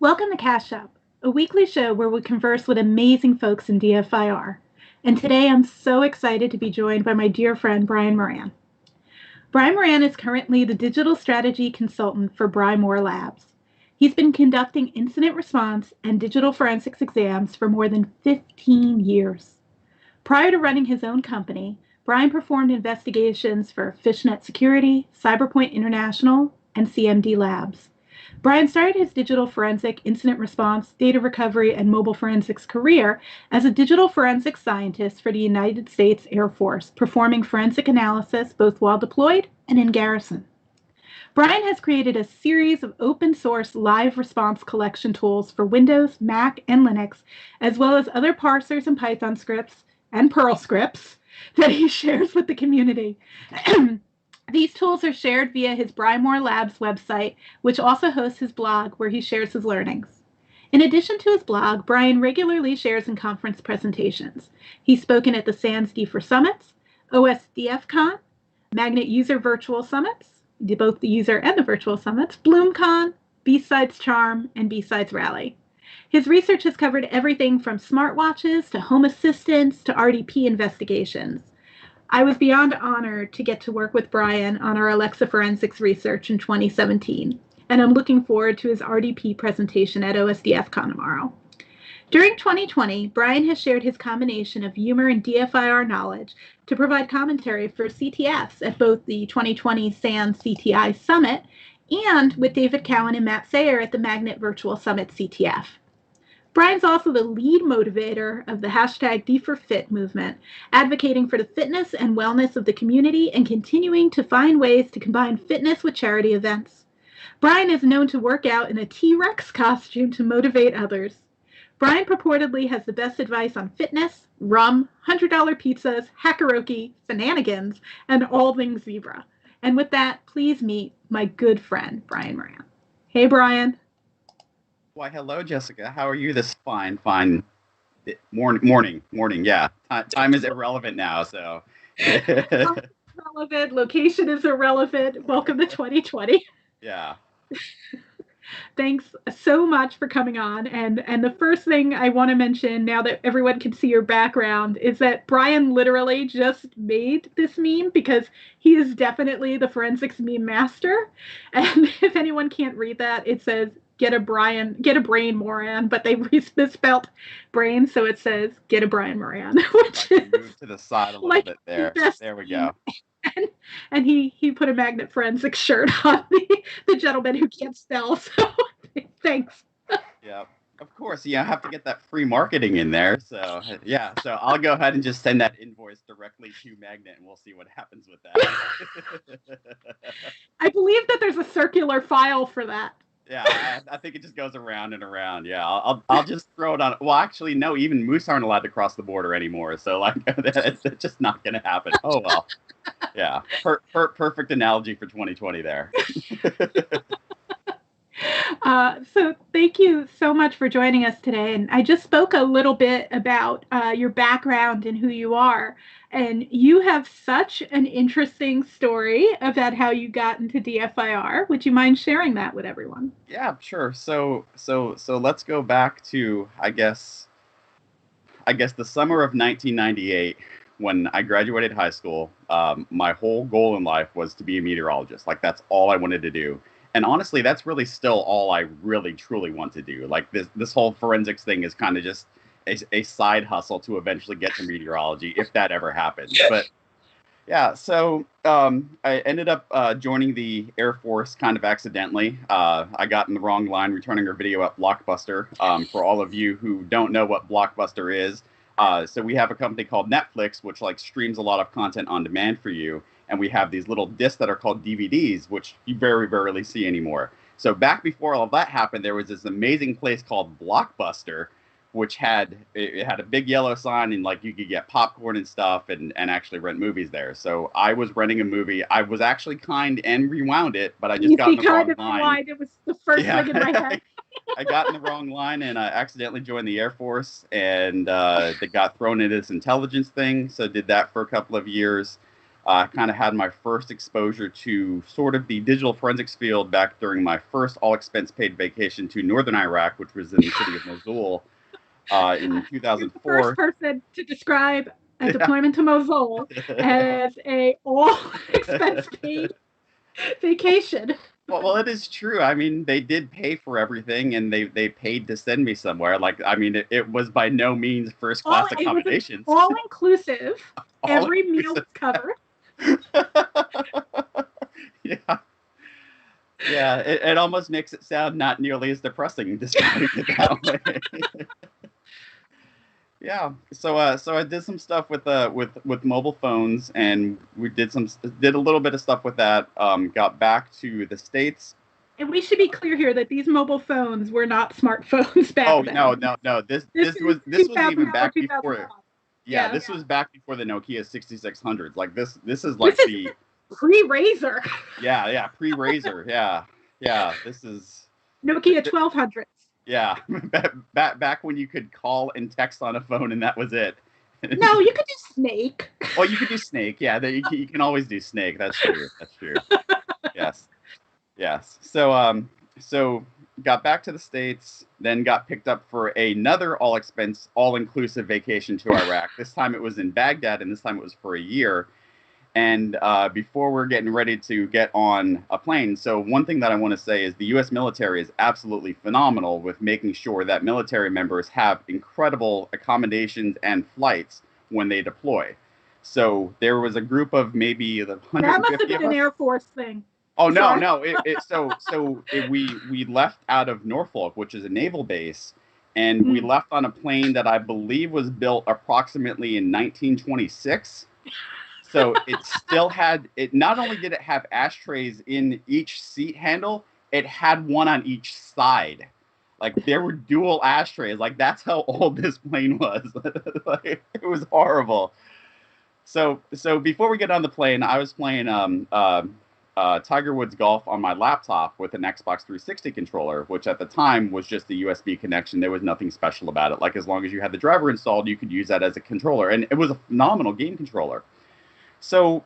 Welcome to Cache Up, a weekly show where we converse with amazing folks in DFIR. And today I'm so excited to be joined by my dear friend Brian Moran. Brian Moran is currently the digital strategy consultant for Brian Moore Labs. He's been conducting incident response and digital forensics exams for more than 15 years. Prior to running his own company, Brian performed investigations for Fishnet Security, Cyberpoint International, and CMD Labs. Brian started his digital forensic incident response, data recovery, and mobile forensics career as a digital forensics scientist for the United States Air Force, performing forensic analysis both while deployed and in garrison. Brian has created a series of open source live response collection tools for Windows, Mac, and Linux, as well as other parsers and Python scripts and Perl scripts that he shares with the community. These tools are shared via his Brian Moore Labs website, which also hosts his blog where he shares his learnings. In addition to his blog, Brian regularly shares in conference presentations. He's spoken at the SANS Dfir Summits, OSDFCon, Magnet User Virtual Summits, both the user and the virtual summits, BloomCon, B-Sides Charm, and B-Sides Rally. His research has covered everything from smartwatches to home assistants to RDP investigations. I was beyond honored to get to work with Brian on our Alexa forensics research in 2017, and I'm looking forward to his RDP presentation at OSDFCon tomorrow. During 2020, Brian has shared his combination of humor and DFIR knowledge to provide commentary for CTFs at both the 2020 SANS CTI Summit and with David Cowan and Matt Sayer at the Magnet Virtual Summit CTF. Brian's also the lead motivator of the hashtag Dfir movement, advocating for the fitness and wellness of the community and continuing to find ways to combine fitness with charity events. Brian is known to work out in a T-Rex costume to motivate others. Brian purportedly has the best advice on fitness, rum, $100 pizzas, hackaroke, shenanigans, and all things zebra. And with that, please meet my good friend, Brian Moran. Hey, Brian. Why, hello, Jessica. How are you this fine morning? Yeah, time is irrelevant now, so. Irrelevant. Location is irrelevant. Welcome to 2020. Yeah. Thanks so much for coming on. And the first thing I want to mention, now that everyone can see your background, is that Brian literally just made this meme because he is definitely the forensics meme master. And if anyone can't read that, it says, get a brain Moran, but they misspelled brain, so it says, get a Brian Moran. Which is move to the side a little bit there. There we go. And he put a Magnet Forensics shirt on the gentleman who can't spell, so thanks. Yeah, of course. I have to get that free marketing in there. So yeah, so I'll go ahead and just send that invoice directly to Magnet, and we'll see what happens with that. I believe that there's a circular file for that. Yeah, I think it just goes around and around. Yeah, I'll just throw it on. Well, actually, no, even moose aren't allowed to cross the border anymore. So like, it's just not going to happen. Oh well. Yeah, perfect analogy for 2020 there. So thank you so much for joining us today. And I just spoke a little bit about your background and who you are. And you have such an interesting story about how you got into DFIR. Would you mind sharing that with everyone? Yeah, sure. So let's go back to, I guess the summer of 1998 when I graduated high school. My whole goal in life was to be a meteorologist. Like, that's all I wanted to do. And honestly, that's really still all I really truly want to do. Like, this whole forensics thing is kind of just a side hustle to eventually get to meteorology, if that ever happens. But yeah, so I ended up joining the Air Force kind of accidentally. I got in the wrong line returning a video at Blockbuster. For all of you who don't know what Blockbuster is, so we have a company called Netflix, which like streams a lot of content on demand for you. And we have these little discs that are called DVDs, which you very rarely see anymore. So back before all of that happened, there was this amazing place called Blockbuster, which had a big yellow sign, and like you could get popcorn and stuff and actually rent movies there. So I was renting a movie. I was actually kind and rewound it, but I just got in the wrong line. It was the first thing in my head. I got in the wrong line and I accidentally joined the Air Force, and they got thrown into this intelligence thing. So did that for a couple of years. Kind of had my first exposure to sort of the digital forensics field back during my first all-expense-paid vacation to northern Iraq, which was in the city of Mosul in You're the first 2004. person to describe a Yeah. deployment to Mosul as a all expense paid vacation. Well, it is true. I mean, they did pay for everything, and they paid to send me somewhere. Like, I mean, it was by no means first class It was accommodations. all inclusive. All Every meal inclusive. was covered. Yeah. Yeah, it almost makes it sound not nearly as depressing describing it that way. Yeah, so I did some stuff with mobile phones, and we did a little bit of stuff with that. Got back to the States. And we should be clear here that these mobile phones were not smartphones back Oh then. no. This was even back before. Yeah, this was back before the Nokia 6600s. Like this is like the pre-Razr. Yeah, pre-Razr. Yeah. This is Nokia 1200s. Yeah, back when you could call and text on a phone and that was it. No, you could do Snake. Oh, you could do Snake. Yeah, you can always do Snake. That's true. Yes. So got back to the States, then got picked up for another all-inclusive vacation to Iraq. This time it was in Baghdad, and this time it was for a year. And before we're getting ready to get on a plane, so one thing that I want to say is the U.S. military is absolutely phenomenal with making sure that military members have incredible accommodations and flights when they deploy. So there was a group of maybe the 150 That must have been an Air Force thing. Oh no! We left out of Norfolk, which is a naval base, and we left on a plane that I believe was built approximately in 1926. So it still had it. Not only did it have ashtrays in each seat handle, it had one on each side. Like there were dual ashtrays. Like that's how old this plane was. Like, it was horrible. So before we get on the plane, I was playing Tiger Woods Golf on my laptop with an Xbox 360 controller, which at the time was just a USB connection. There was nothing special about it. Like as long as you had the driver installed, you could use that as a controller, and it was a phenomenal game controller. So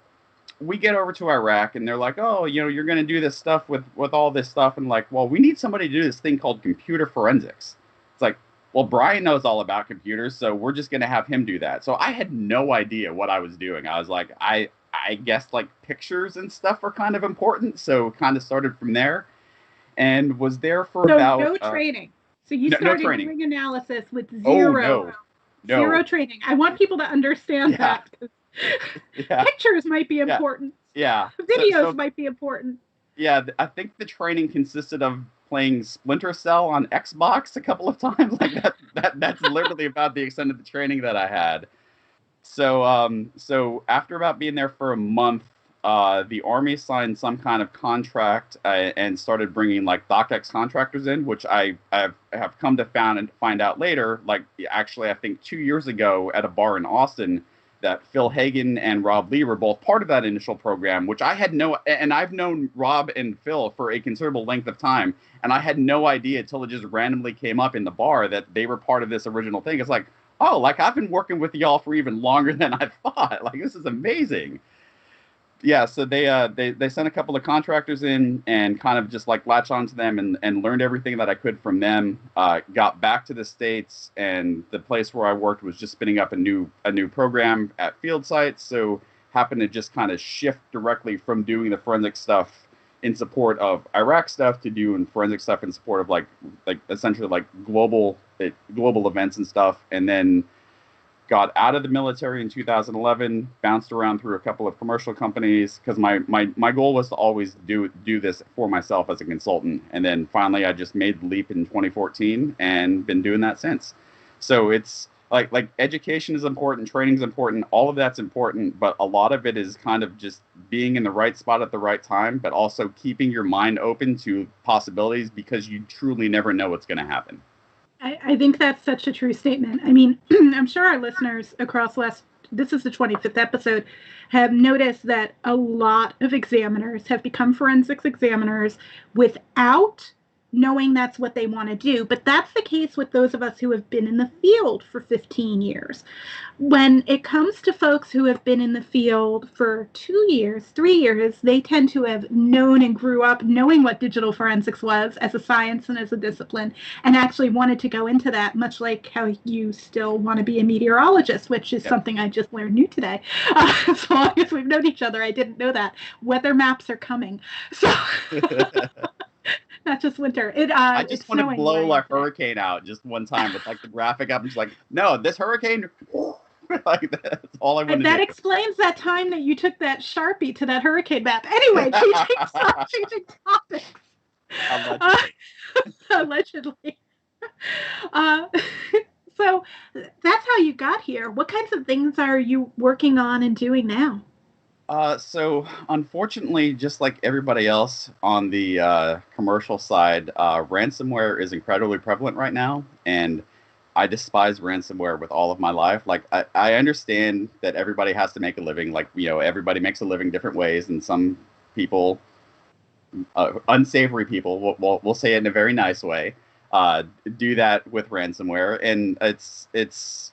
we get over to Iraq, and they're like, "Oh, you're going to do this stuff with all this stuff," and like, "Well, we need somebody to do this thing called computer forensics." It's like, well, Brian knows all about computers, so we're just going to have him do that. So I had no idea what I was doing. I was like, I guess like pictures and stuff are kind of important, so kind of started from there, and was there for about no training. So you started doing analysis with zero training. I want people to understand that. Pictures might be important. Yeah. Videos might be important. Yeah, I think the training consisted of playing Splinter Cell on Xbox a couple of times. Like that's literally about the extent of the training that I had. So after about being there for a month, the Army signed some kind of contract and started bringing like DocX contractors in, which I have come to find out later. Like actually, I think 2 years ago at a bar in Austin, that Phil Hagen and Rob Lee were both part of that initial program, which I had and I've known Rob and Phil for a considerable length of time, and I had no idea until it just randomly came up in the bar that they were part of this original thing. It's like, oh, like I've been working with y'all for even longer than I thought. Like this is amazing. Yeah, so they sent a couple of contractors in and kind of just like latched onto them and learned everything that I could from them. Got back to the States, and the place where I worked was just spinning up a new program at field sites. So happened to just kind of shift directly from doing the forensic stuff in support of Iraq stuff to doing forensic stuff in support of like essentially like global events and stuff, and then got out of the military in 2011, bounced around through a couple of commercial companies because my goal was to always do this for myself as a consultant. And then finally I just made the leap in 2014 and been doing that since. So it's like education is important, training is important, all of that's important, but a lot of it is kind of just being in the right spot at the right time, but also keeping your mind open to possibilities because you truly never know what's going to happen. I think that's such a true statement. I mean, I'm sure our listeners across this is the 25th episode, have noticed that a lot of examiners have become forensics examiners without knowing that's what they want to do. But that's the case with those of us who have been in the field for 15 years. When it comes to folks who have been in the field for 2 years, 3 years, they tend to have known and grew up knowing what digital forensics was as a science and as a discipline, and actually wanted to go into that, much like how you still want to be a meteorologist, which is something I just learned new today. As long as we've known each other, I didn't know that. Weather maps are coming. So not just winter. I just want to blow a hurricane out just one time with like the graphic up. I'm just like, no, this hurricane. Like that's all I want to do. That explains that time that you took that Sharpie to that hurricane map. Anyway, changing topics. Allegedly. So that's how you got here. What kinds of things are you working on and doing now? So unfortunately, just like everybody else on the commercial side, ransomware is incredibly prevalent right now, and I despise ransomware with all of my life. Like I understand that everybody has to make a living. Like, you know, everybody makes a living different ways, and some people, unsavory people, we'll say it in a very nice way, do that with ransomware, and it's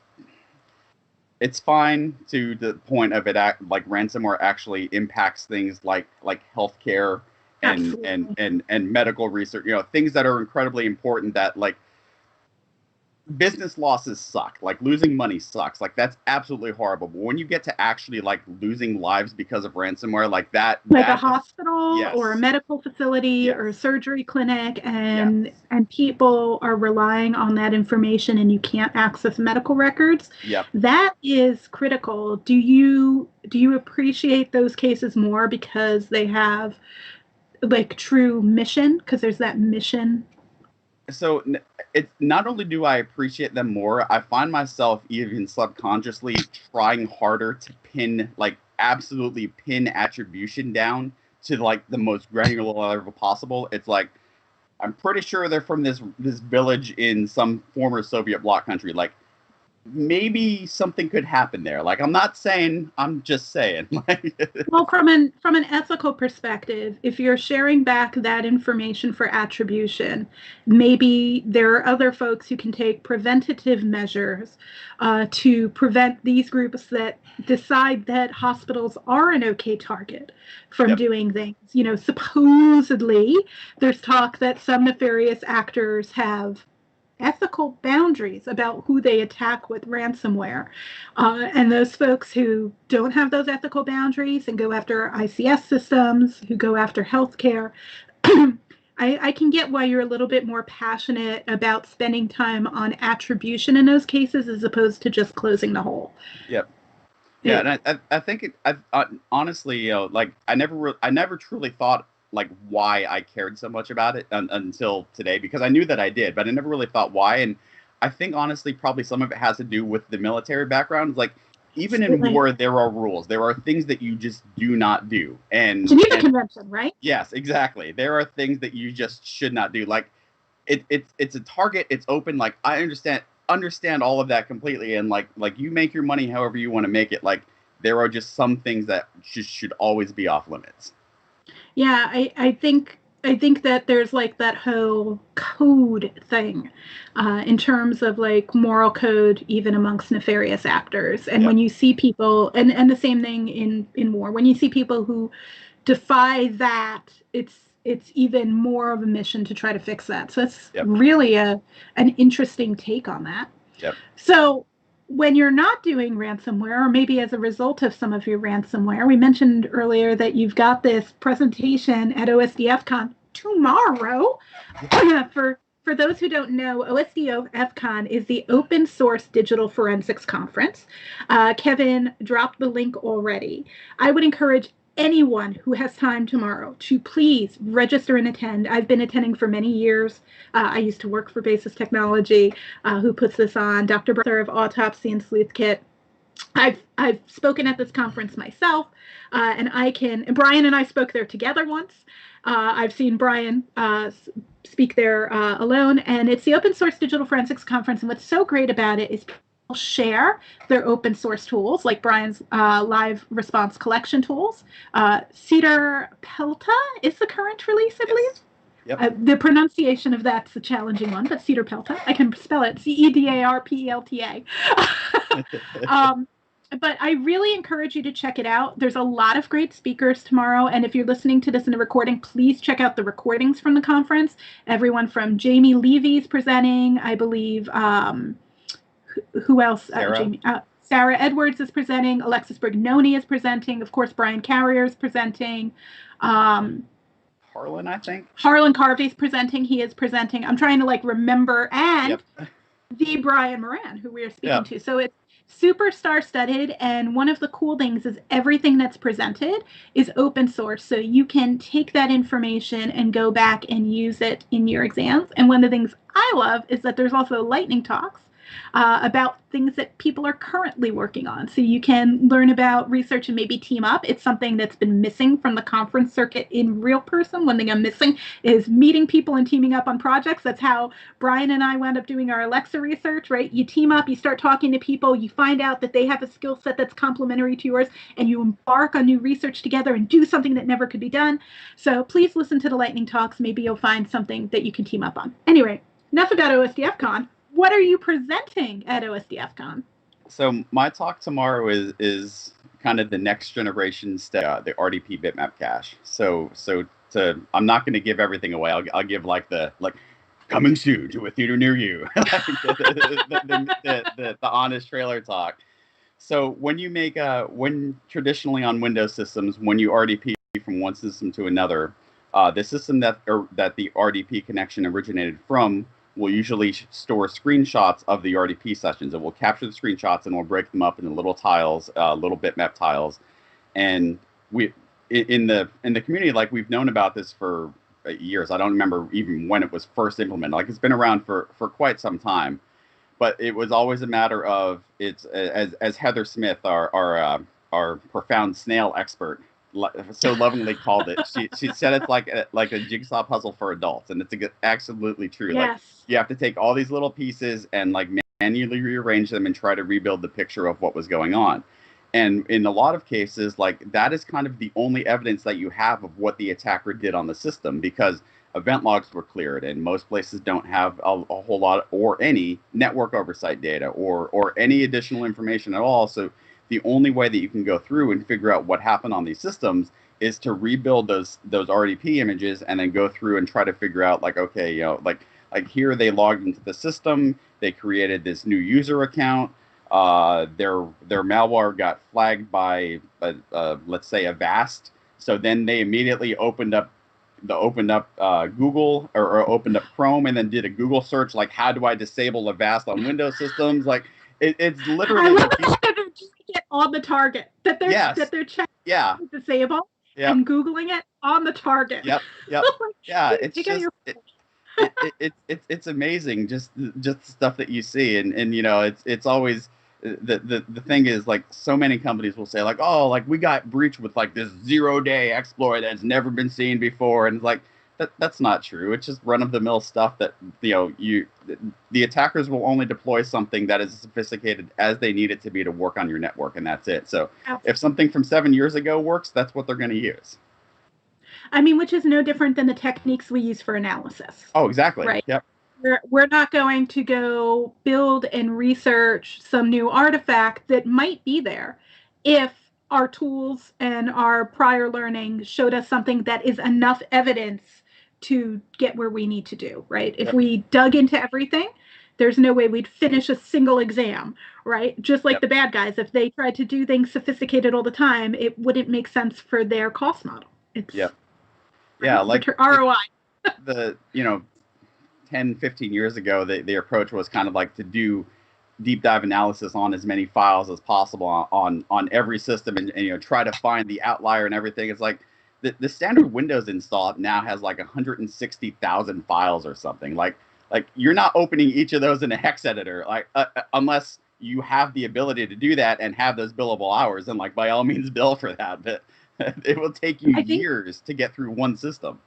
fine to the point of it. Like ransomware actually impacts things like healthcare and medical research. You know, things that are incredibly important. That like business losses suck. Like losing money sucks. Like that's absolutely horrible. But when you get to actually like losing lives because of ransomware, like that, like a hospital or a medical facility or a surgery clinic, and people are relying on that information, and you can't access medical records. That is critical. Do you appreciate those cases more because they have like true mission? Because there's that mission. So it's not only do I appreciate them more, I find myself even subconsciously trying harder to absolutely pin attribution down to like the most granular level possible. It's like, I'm pretty sure they're from this village in some former Soviet bloc country. Like maybe something could happen there. Like I'm not saying, I'm just saying. Well, from an ethical perspective, if you're sharing back that information for attribution, maybe there are other folks who can take preventative measures to prevent these groups that decide that hospitals are an okay target from doing things. You know, supposedly there's talk that some nefarious actors have ethical boundaries about who they attack with ransomware. And those folks who don't have those ethical boundaries and go after ICS systems, who go after healthcare, I can get why you're a little bit more passionate about spending time on attribution in those cases as opposed to just closing the hole. Yeah, and I think honestly, you know, like I never truly thought like why I cared so much about it until today, because I knew that I did, but I never really thought why. And I think honestly, probably some of it has to do with the military background. Like even in war, there are rules. There are things that you just do not do. And Geneva Convention, right? Yes, exactly. There are things that you just should not do. Like it's a target. It's open. Like I understand all of that completely. And like you make your money however you want to make it. Like there are just some things that should always be off limits. Yeah, I think that there's like that whole code thing in terms of like moral code, even amongst nefarious actors. And when you see people, and the same thing in war, when you see people who defy that, it's even more of a mission to try to fix that. So it's really an interesting take on that. So when you're not doing ransomware, or maybe as a result of some of your ransomware, we mentioned earlier that you've got this presentation at OSDFCon tomorrow. For those who don't know, OSDFCon is the Open Source Digital Forensics Conference. Kevin dropped the link already. I would encourage anyone who has time tomorrow to please register and attend. I've been attending for many years. I used to work for Basis Technology, who puts this on. Dr. Berther of Autopsy and Sleuth Kit. I've spoken at this conference myself, and Brian and I spoke there together once. I've seen Brian speak there alone, and it's the Open Source Digital Forensics Conference. And what's so great about it is share their open source tools, like Brian's live response collection tools. Cedar Pelta is the current release, I believe. Yep. The pronunciation of that's the challenging one, but Cedar Pelta. I can spell it CEDARPELTA. But I really encourage you to check it out. There's a lot of great speakers tomorrow. And if you're listening to this in a recording, please check out the recordings from the conference. Everyone from Jamie Levy's presenting, I believe. Who else? Sarah Edwards is presenting. Alexis Brignoni is presenting. Of course, Brian Carrier is presenting. Harlan, I think. Harlan Carvey's presenting. He is presenting. I'm trying to remember. And the Brian Moran, who we are speaking to. So it's super star-studded, and one of the cool things is everything that's presented is open source, so you can take that information and go back and use it in your exams. And one of the things I love is that there's also lightning talks about things that people are currently working on, so you can learn about research and maybe team up. It's something that's been missing from the conference circuit in real person. One thing I'm missing is meeting people and teaming up on projects. That's how Brian and I wound up doing our Alexa research, right? You team up, you start talking to people, you find out that they have a skill set that's complementary to yours, and you embark on new research together and do something that never could be done. So please listen to the lightning talks. Maybe you'll find something that you can team up on. Anyway, enough about OSDFCon. What are you presenting at OSDFCon? So my talk tomorrow is kind of the next generation step, the Rdp Bitmap Cache. So I'm not going to give everything away. I'll give coming soon to a theater near you, the honest trailer talk. So when you make when traditionally on Windows systems, when you RDP from one system to another, the system that the RDP connection originated from will usually store screenshots of the RDP sessions. It will capture the screenshots and we'll break them up into little tiles, little bitmap tiles. And we in the community, we've known about this for years. I don't remember even when it was first implemented. It's been around for quite some time, but it was always a matter of it's as Heather Smith, our profound snail expert, so lovingly called it. She said it's like a jigsaw puzzle for adults, and it's absolutely true. Yes. You have to take all these little pieces and manually rearrange them and try to rebuild the picture of what was going on. And in a lot of cases, that is kind of the only evidence that you have of what the attacker did on the system, because event logs were cleared, and most places don't have a whole lot or any network oversight data or any additional information at all. So the only way that you can go through and figure out what happened on these systems is to rebuild those RDP images and then go through and try to figure out okay, here they logged into the system, they created this new user account, their malware got flagged by let's say Avast, so then they immediately opened up Google or opened up Chrome and then did a Google search how do I disable Avast on Windows systems. It's literally. I love that they're doing it on the target. That they're checking disable and Googling it on the target. Yep. Yeah, it's just it's amazing just the stuff that you see, and it's always the thing is so many companies will say we got breached with this 0-day exploit that's never been seen before, and that's not true. It's just run-of-the-mill stuff that the attackers will only deploy something that is as sophisticated as they need it to be to work on your network, and that's it. So if something from 7 years ago works, that's what they're going to use. I mean, which is no different than the techniques we use for analysis. Oh, exactly. Right. Yep. We're not going to go build and research some new artifact that might be there if our tools and our prior learning showed us something that is enough evidence to get where we need to do, right? If we dug into everything, there's no way we'd finish a single exam, right? Just like the bad guys, if they tried to do things sophisticated all the time, it wouldn't make sense for their cost model. It's ROI. The 10, 15 years ago, the approach was kind of to do deep dive analysis on as many files as possible on every system and try to find the outlier and everything. It's the standard Windows install now has 160,000 files or something. You're not opening each of those in a hex editor, unless you have the ability to do that and have those billable hours, and by all means bill for that. But it will take you years to get through one system.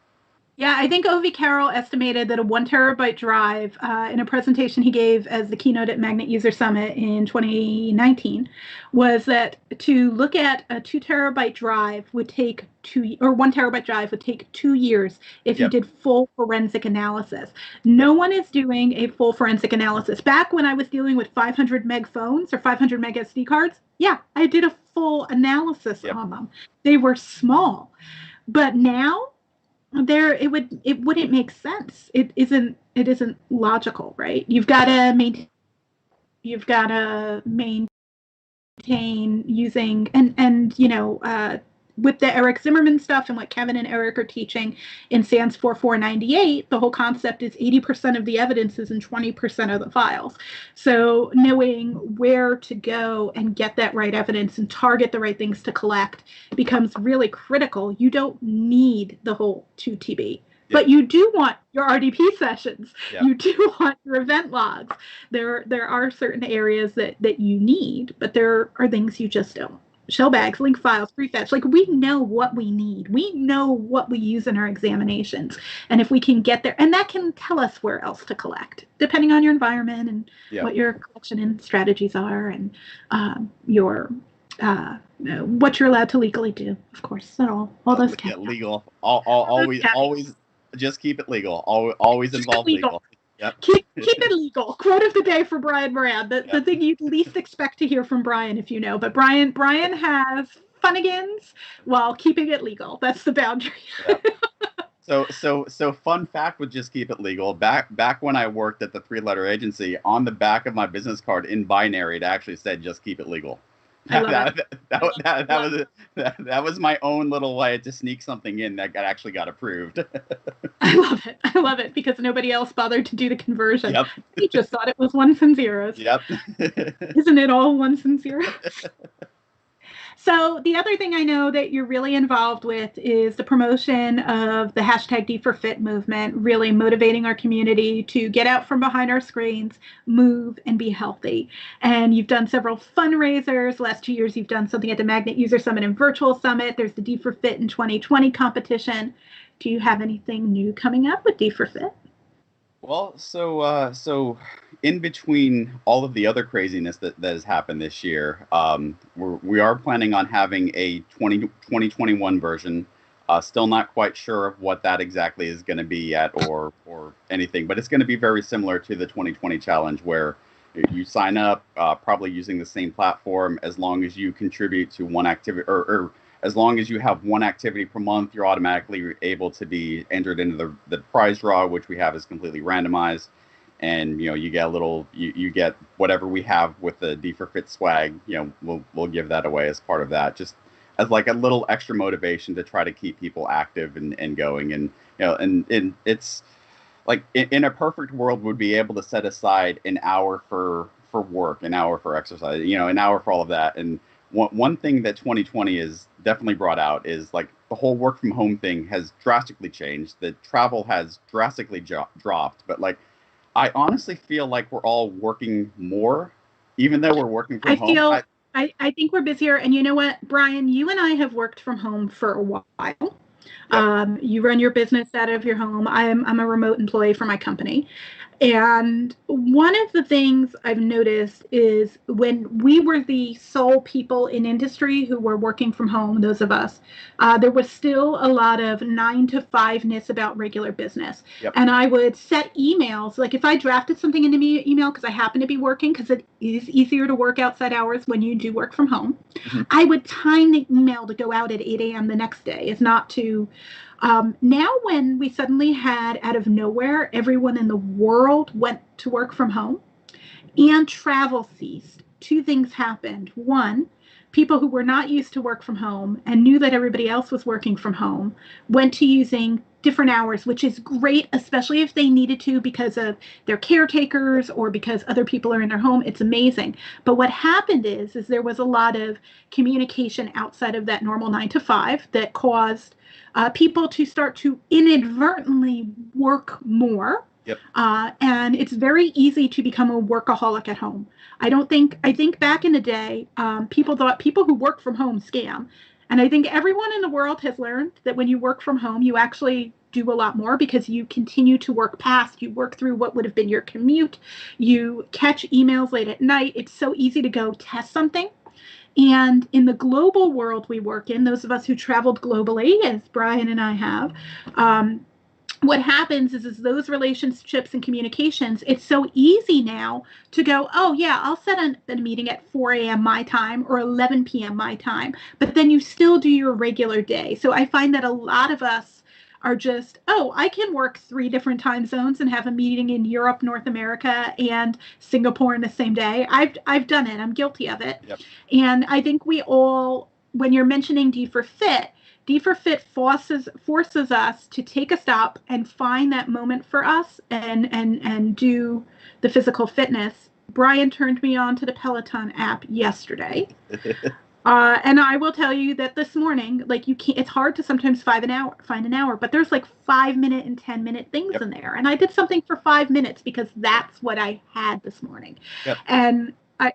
Yeah, I think O.V. Carroll estimated that a 1 terabyte drive in a presentation he gave as the keynote at Magnet User Summit in 2019 was that to look at a 2 terabyte drive would take or 1 terabyte drive would take 2 years if you Yep. did full forensic analysis. No Yep. one is doing a full forensic analysis. Back when I was dealing with 500 meg phones or 500 meg SD cards, yeah, I did a full analysis Yep. on them. They were small. But now it wouldn't make sense. It isn't logical, right? You've got to maintain using and with the Eric Zimmerman stuff and what Kevin and Eric are teaching in SANS 4498, the whole concept is 80% of the evidence is in 20% of the files. So knowing where to go and get that right evidence and target the right things to collect becomes really critical. You don't need the whole 2 TB. Yep. But you do want your RDP sessions. Yep. You do want your event logs. There are certain areas that you need, but there are things you just don't. Shell bags, link files, prefetch. Like, we know what we need. We know what we use in our examinations. And if we can get there, and that can tell us where else to collect, depending on your environment and what your collection and strategies are, and what you're allowed to legally do, of course. All those caveats. Legal. Always just keep it legal. Always involve legal. Yep. Keep it legal. Quote of the day for Brian Moran. The thing you'd least expect to hear from Brian, if you know. But Brian has funnigans while keeping it legal. That's the boundary. Yep. So fun fact with just keep it legal. Back when I worked at the 3-letter agency, on the back of my business card in binary, it actually said just keep it legal. That was my own little way to sneak something in that actually got approved. I love it because nobody else bothered to do the conversion. Yep. He just thought it was ones and zeros. Yep. Isn't it all ones and zeros? So the other thing I know that you're really involved with is the promotion of the hashtag Dfir movement, really motivating our community to get out from behind our screens, move, and be healthy. And you've done several fundraisers. Last 2 years, you've done something at the Magnet User Summit and Virtual Summit. There's the Dfir in 2020 competition. Do you have anything new coming up with Dfir? Well, so in between all of the other craziness that has happened this year, we are planning on having a 2021 version. Still not quite sure of what that exactly is going to be yet or anything, but it's going to be very similar to the 2020 challenge, where you sign up, probably using the same platform. As long as you contribute to one activity, or as long as you have one activity per month, you're automatically able to be entered into the prize draw, which we have is completely randomized. And you get a little, you get whatever we have with the Dfir swag. We'll give that away as part of that, just as like a little extra motivation to try to keep people active and going. And and it's like in a perfect world, would be able to set aside an hour for work, an hour for exercise, an hour for all of that. And one thing that 2020 has definitely brought out is like the whole work from home thing has drastically changed. The travel has drastically dropped. But like, I honestly feel like we're all working more, even though we're working from home. I think we're busier. And you know what, Brian, you and I have worked from home for a while. Yep. You run your business out of your home. I'm a remote employee for my company. And one of the things I've noticed is when we were the sole people in industry who were working from home, those of us, there was still a lot of 9-to-5-ness about regular business. Yep. And I would set emails, like if I drafted something into me email because I happen to be working, because it is easier to work outside hours when you do work from home, mm-hmm. I would time the email to go out at 8 a.m. the next day. It's not to... now when we suddenly had, out of nowhere, everyone in the world went to work from home and travel ceased, 2 things happened. One, people who were not used to work from home and knew that everybody else was working from home went to using different hours, which is great, especially if they needed to because of their caretakers or because other people are in their home. It's amazing. But what happened is there was a lot of communication outside of that normal 9-to-5 that caused people to start to inadvertently work more. Yep. And it's very easy to become a workaholic at home. I think back in the day, people thought people who work from home scam. And I think everyone in the world has learned that when you work from home, you actually do a lot more because you continue to work past, you work through what would have been your commute, you catch emails late at night. It's so easy to go test something. And in the global world we work in, those of us who traveled globally, as Brian and I have, what happens is those relationships and communications, it's so easy now to go, oh, yeah, I'll set a meeting at 4 a.m. my time or 11 p.m. my time, but then you still do your regular day. So I find that a lot of us are just, oh, I can work 3 different time zones and have a meeting in Europe, North America, and Singapore in the same day. I've done it. I'm guilty of it. Yep. And I think we all, when you're mentioning Dfir Fit, Dfir Fit forces us to take a stop and find that moment for us and do the physical fitness. Brian turned me on to the Peloton app yesterday. And I will tell you that this morning, like you can't, it's hard to sometimes find an hour, but there's like 5-minute and 10-minute things in there. And I did something for 5 minutes because that's what I had this morning. Yep. And I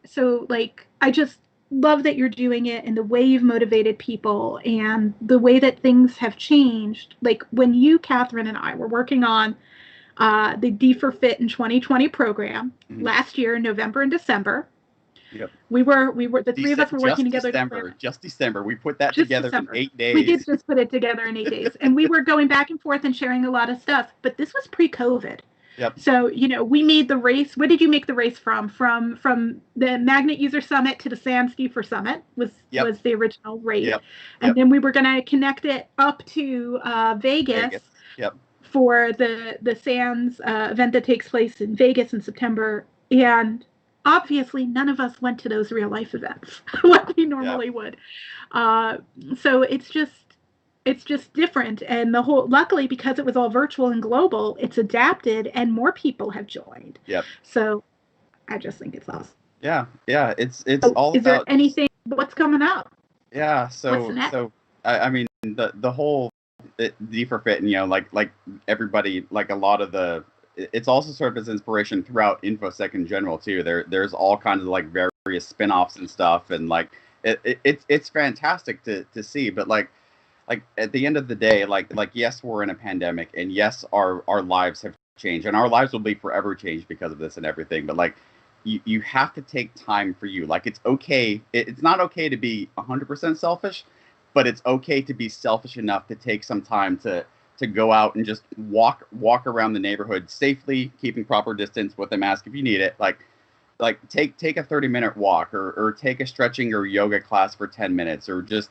just love that you're doing it and the way you've motivated people and the way that things have changed. Like when you, Catherine, and I were working on the Dfir Fit in 2020 program last year in November and December. Yep. We were the 3 of us were working together. Just December. We put that together in 8 days. We did just put it together in 8 days. And we were going back and forth and sharing a lot of stuff. But this was pre-COVID. Yep. So, we made the race. What did you make the race from? From the Magnet User Summit to the SANS Dfir Summit was the original race. Yep. And then we were going to connect it up to Vegas. Yep. For the SANS event that takes place in Vegas in September. And obviously, none of us went to those real life events like we normally would. So it's just different. And luckily, because it was all virtual and global, it's adapted and more people have joined. Yep. So I just think it's awesome. Yeah. It's all is about. There anything? What's coming up? Yeah. So I mean the whole Dfir Fit, and like everybody, like a lot of it's also served as inspiration throughout InfoSec in general too. There's all kinds of like various spin-offs and stuff, and like it's fantastic to see. But like at the end of the day, like yes, we're in a pandemic, and yes, our lives have changed, and our lives will be forever changed because of this and everything. But like you have to take time for you. Like it's okay. It's not okay to be 100% selfish, but it's okay to be selfish enough to take some time to go out and just walk around the neighborhood safely, keeping proper distance with a mask if you need it. Like take a 30-minute walk or take a stretching or yoga class for 10 minutes, or just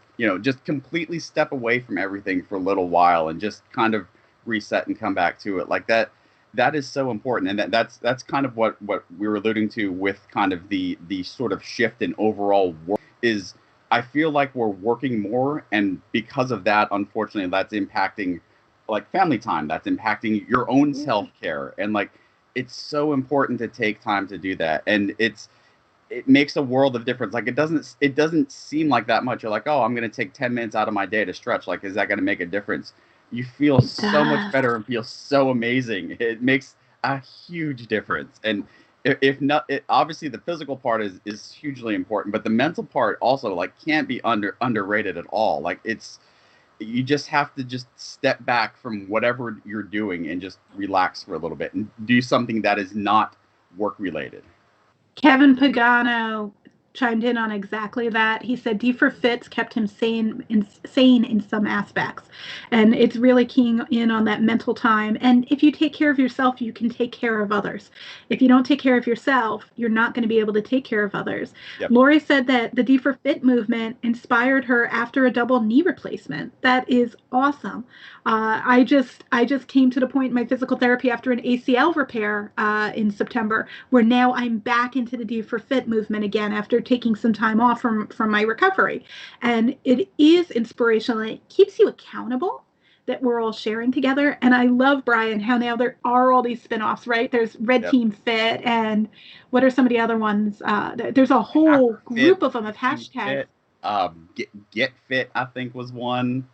completely step away from everything for a little while and just kind of reset and come back to it. Like that is so important. And that's kind of what we were alluding to with kind of the sort of shift in overall work is I feel like we're working more, and because of that, unfortunately, that's impacting like family time, that's impacting your own self-care, and like it's so important to take time to do that, and it makes a world of difference. Like it doesn't seem like that much. You're like, oh, I'm gonna take 10 minutes out of my day to stretch, like is that gonna make a difference? You feel so much better and feel so amazing. It makes a huge difference. And if not, obviously the physical part is hugely important, but the mental part also like can't be underrated at all. Like you just have to just step back from whatever you're doing and just relax for a little bit and do something that is not work related. Kevin Pagano chimed in on exactly that. He said Dfir Fits kept him sane in some aspects, and it's really keying in on that mental time. And if you take care of yourself, you can take care of others. If you don't take care of yourself, you're not going to be able to take care of others. Yep. Lori said that the Dfir Fit movement inspired her after a double knee replacement. That is awesome. I just came to the point in my physical therapy after an ACL repair in September, where now I'm back into the Dfir Fit movement again after taking some time off from my recovery. And it is inspirational. It keeps you accountable that we're all sharing together. And I love, Brian, how now there are all these spin-offs, right? There's Red Team Fit, and what are some of the other ones? There's a whole group of them of hashtags. Get Fit, I think, was one.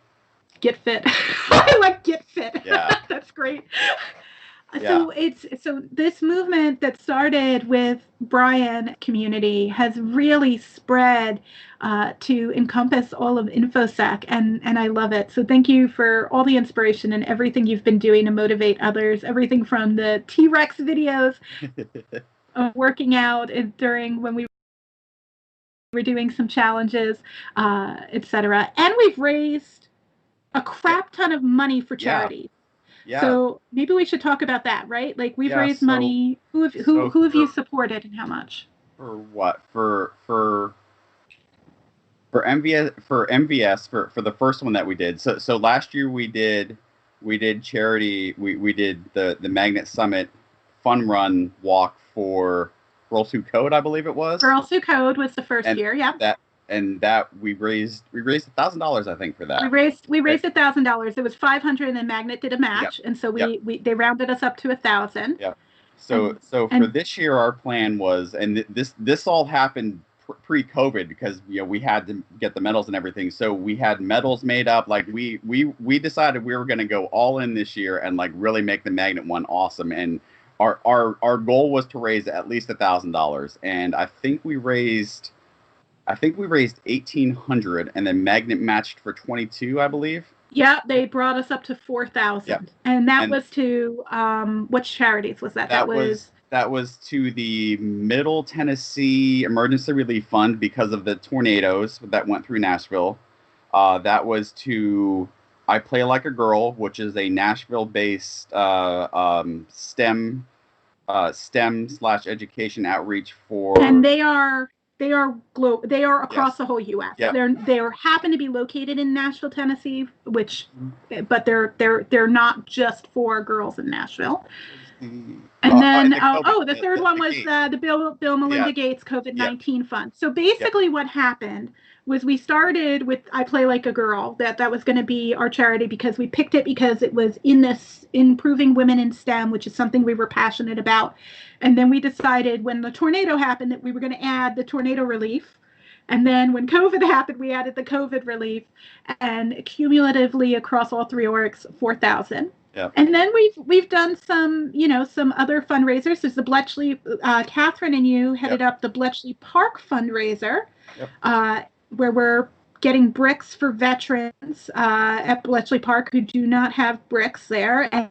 Get Fit. I like Get Fit. Yeah. That's great. So this movement that started with Brian community has really spread to encompass all of InfoSec, and I love it. So thank you for all the inspiration and everything you've been doing to motivate others. Everything from the T-Rex videos, working out during when we were doing some challenges, etc. And we've raised a crap ton of money for charities. Yeah. So maybe we should talk about that, right? Like we've raised money. Who have you supported and how much? For what? For MVS for the first one that we did. So last year we did charity. We did the Magnet Summit fun run walk for Girls Who Code, I believe it was. Girls Who Code was the first year, yeah. That we raised $1,000, I think, for that. We raised $1,000. It was $500, and then Magnet did a match, and so they rounded us up to $1,000. Yeah. So for this year, our plan was, and this all happened pre-COVID because we had to get the medals and everything. So we had medals made up. Like we decided we were going to go all in this year and like really make the Magnet one awesome. And our goal was to raise at least $1,000, and I think we raised 1,800, and then Magnet matched for 22, I believe. Yeah, they brought us up to 4,000, and that was to which charities was that? That was to the Middle Tennessee Emergency Relief Fund because of the tornadoes that went through Nashville. That was to I Play Like a Girl, which is a Nashville-based STEM/education outreach for. And they are across the whole U.S. Yep. They happen to be located in Nashville, Tennessee, but they're not just for girls in Nashville. And then the third one was the Bill Melinda Gates COVID-19 fund. So basically, what happened was we started with I Play Like a Girl. That was going to be our charity because we picked it because it was improving women in STEM, which is something we were passionate about. And then we decided when the tornado happened that we were going to add the tornado relief. And then when COVID happened, we added the COVID relief, and cumulatively across all three orgs, 4,000. Yep. And then we've done some other fundraisers. There's the Bletchley, Catherine and you headed up the Bletchley Park fundraiser, where we're getting bricks for veterans at Bletchley Park who do not have bricks there, and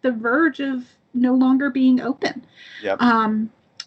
the verge of no longer being open. Yep.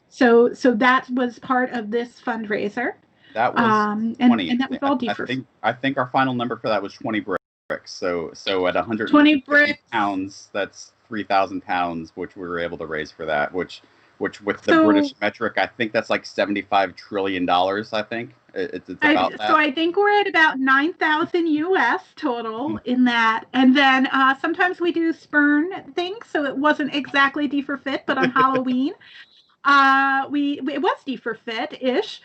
So that was part of this fundraiser. That was 20. And that was all Dfir. I think our final number for that was 20 bricks. So at 120 pounds, that's 3,000 pounds, which we were able to raise for that. Which with the British metric, I think that's like $75 trillion. I think it's about that. So I think we're at about 9,000 US total in that, and then sometimes we do spurn things. So it wasn't exactly Dfir Fit, but on Halloween. It was Dfir Fit-ish,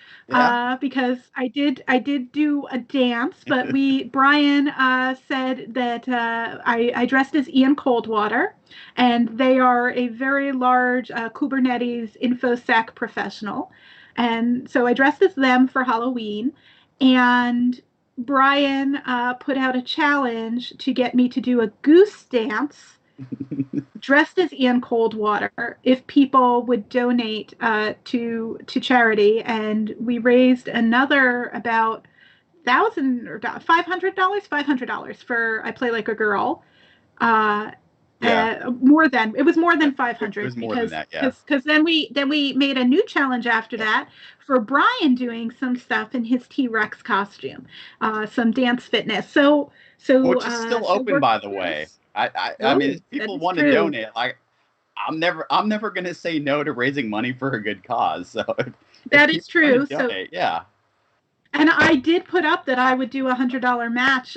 because I did do a dance, but Brian said that I dressed as Ian Coldwater, and they are a very large Kubernetes InfoSec professional, and so I dressed as them for Halloween, and Brian put out a challenge to get me to do a goose dance dressed as Ian Coldwater if people would donate to charity, and we raised another about $500 for I Play Like a Girl. It was more than 500. It was more than that, yeah. Because then we made a new challenge after that for Brian doing some stuff in his T-Rex costume, some dance fitness. So which is still open, by the way. I mean, if people want to donate, like I'm never going to say no to raising money for a good cause. So that is true. Donate, yeah. And I did put up that I would do $100 match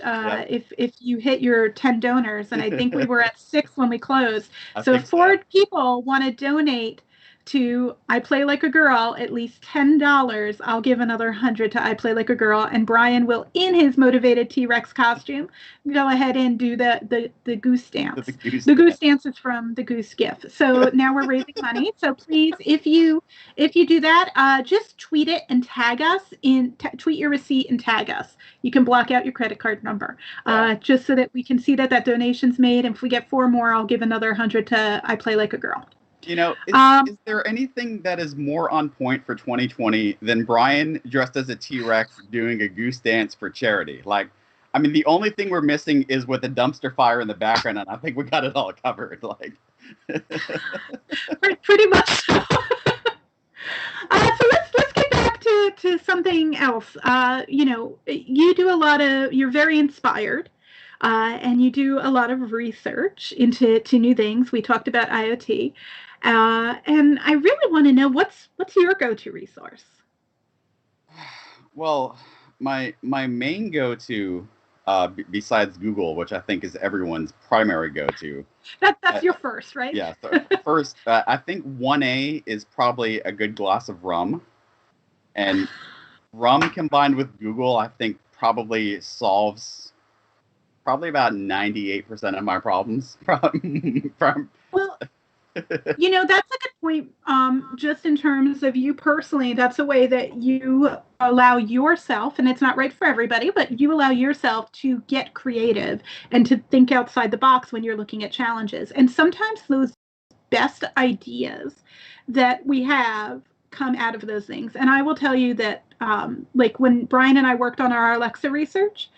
if you hit your 10 donors, and I think we were at 6 when we closed. So if 4 people want to donate to I Play Like a Girl at least $10, I'll give another 100 to I Play Like a Girl, and Brian will, in his motivated T-Rex costume, go ahead and do the goose dance. The goose dance is from the Goose GIF. So now we're raising money. So please, if you do that, just tweet it and tag us tweet your receipt and tag us. You can block out your credit card number, just so that we can see that donation's made. And if we get 4 more, I'll give another 100 to I Play Like a Girl. You know, is there anything that is more on point for 2020 than Brian dressed as a T-Rex doing a goose dance for charity? Like, I mean, the only thing we're missing is with a dumpster fire in the background, and I think we got it all covered. Like, pretty much so. So let's get back to something else. You know, you do a lot of, you're very inspired, and you do a lot of research into new things. We talked about IoT. And I really want to know what's your go-to resource? Well, my main go-to, besides Google, which I think is everyone's primary go-to. That's your first, right? Yeah. So first, I think 1A is probably a good glass of rum, and rum combined with Google, I think probably solves about 98% of my problems from. Well, you know, that's a good point. Just in terms of you personally, that's a way that you allow yourself, and it's not right for everybody, but you allow yourself to get creative and to think outside the box when you're looking at challenges. And sometimes those best ideas that we have come out of those things. And I will tell you that, like when Brian and I worked on our Alexa research,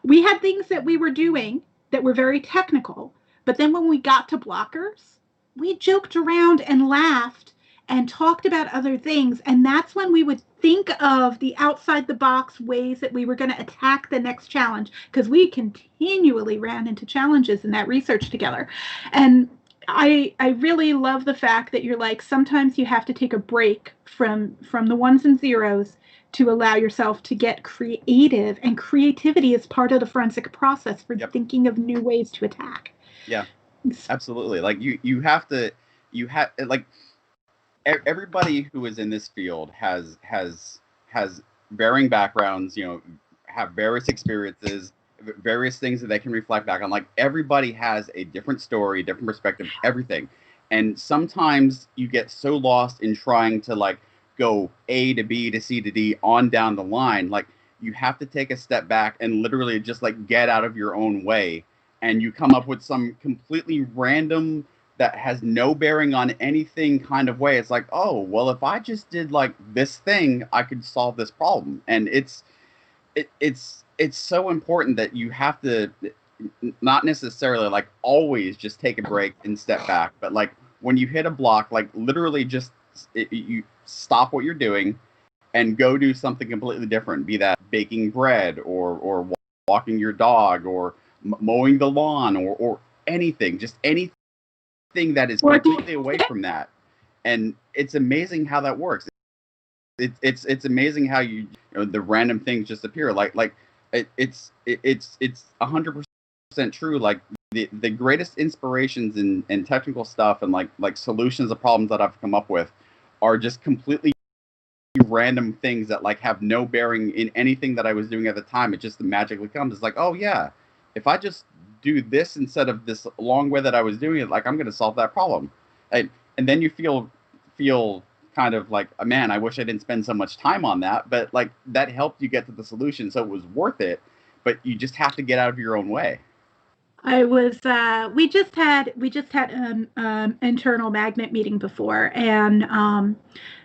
we had things that we were doing that were very technical, but then when we got to blockers, we joked around and laughed and talked about other things. And that's when we would think of the outside the box ways that we were going to attack the next challenge, because we continually ran into challenges in that research together. And I really love the fact that you're like, sometimes you have to take a break from the ones and zeros to allow yourself to get creative, and creativity is part of the forensic process for thinking of new ways to attack. Yeah. Absolutely. Like you have like everybody who is in this field has varying backgrounds, you know, have various experiences, various things that they can reflect back on. Like everybody has a different story, different perspective, everything. And sometimes you get so lost in trying to like go A to B to C to D on down the line. Like you have to take a step back and literally just like get out of your own way. And you come up with some completely random that has no bearing on anything kind of way. It's like, oh, well, if I just did like this thing, I could solve this problem. And it's so important that you have to not necessarily like always just take a break and step back, but like when you hit a block, like literally just you stop what you're doing and go do something completely different. Be that baking bread or walking your dog or mowing the lawn or anything, just anything that is completely away from that. And it's amazing how that works. It's amazing how you know the random things just appear. Like it's 100% true. Like the greatest inspirations in technical stuff and like solutions of problems that I've come up with are just completely random things that like have no bearing in anything that I was doing at the time. It just magically comes. It's like, oh yeah, if I just do this instead of this long way that I was doing it, like I'm going to solve that problem. And then you feel kind of like, man, I wish I didn't spend so much time on that, but like that helped you get to the solution. So it was worth it, but you just have to get out of your own way. I was, we just had internal magnet meeting before, and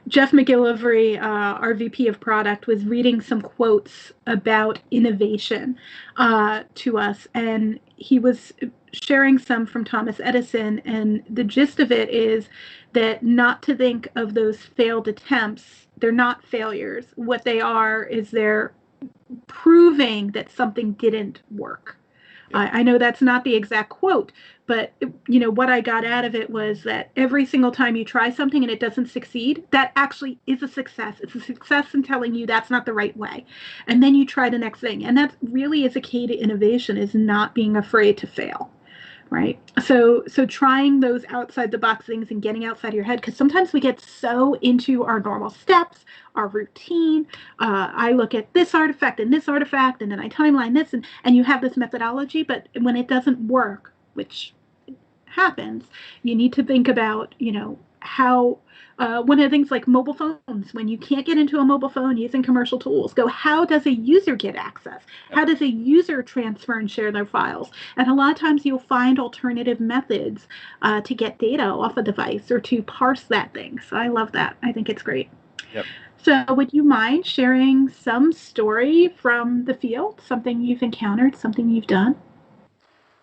Jeff McGillivray, our VP of product, was reading some quotes about innovation to us, and he was sharing some from Thomas Edison, and the gist of it is that not to think of those failed attempts. They're not failures. What they are is they're proving that something didn't work. I know that's not the exact quote, but you know what I got out of it was that every single time you try something and it doesn't succeed, that actually is a success. It's a success in telling you that's not the right way. And then you try the next thing. And that really is a key to innovation, is not being afraid to fail. right? So trying those outside the box things and getting outside of your head, because sometimes we get so into our normal steps, our routine. I look at this artifact and then I timeline this, and you have this methodology, but when it doesn't work, which happens, you need to think about, how one of the things like mobile phones, when you can't get into a mobile phone using commercial tools, go, how does a user get access? How does a user transfer and share their files? And a lot of times you'll find alternative methods to get data off a device or to parse that thing. So I love that. I think it's great. Yep. So would you mind sharing some story from the field, something you've encountered, something you've done?